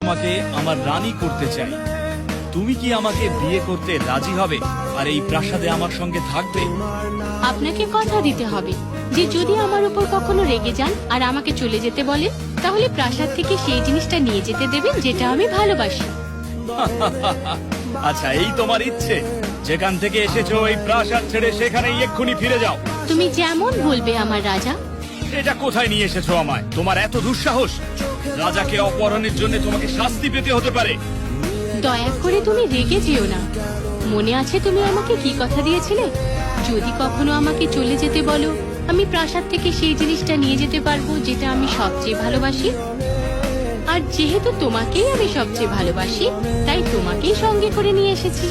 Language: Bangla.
তোমাকে আমার রানী করতে চাই। তুমি কি আমাকে বিয়ে করতে রাজি হবে আর এই প্রাসাদে আমার সঙ্গে থাকবে? আপনাকে কথা দিতে হবে যে যদি আমার উপর কখনো রেগে যান আর আমাকে চলে যেতে বলেন, তাহলে প্রাসাদ থেকে সেই জিনিসটা নিয়ে যেতে দেবেন যেটা আমি ভালোবাসি। আচ্ছা, এই তোমার ইচ্ছে? যেখান থেকে এসেছো এই প্রাসাদ ছেড়ে সেখানেই এক্ষুনি ফিরে যাও। তুমি যেমন বলবে আমার রাজা। এটা কোথায় নিয়ে এসেছো আমায়? তোমার এত দুঃসাহস! রাজাকে অপহরণের জন্য তোমাকে শাস্তি পেতে হতে পারে। দয়া করে তুমি রেগে যেও না। মনে আছে তুমি আমাকে কি কথা দিয়েছিলে? যদি কখনো আমাকে চলে যেতে বলো, আমি প্রাসাদ থেকে সেই জিনিসটা নিয়ে যেতে পারবো যেটা আমি সবচেয়ে ভালোবাসি। আর যেহেতু তোমাকেই আমি সবচেয়ে ভালোবাসি, তাই তোমাকেই সঙ্গে করে নিয়ে এসেছি।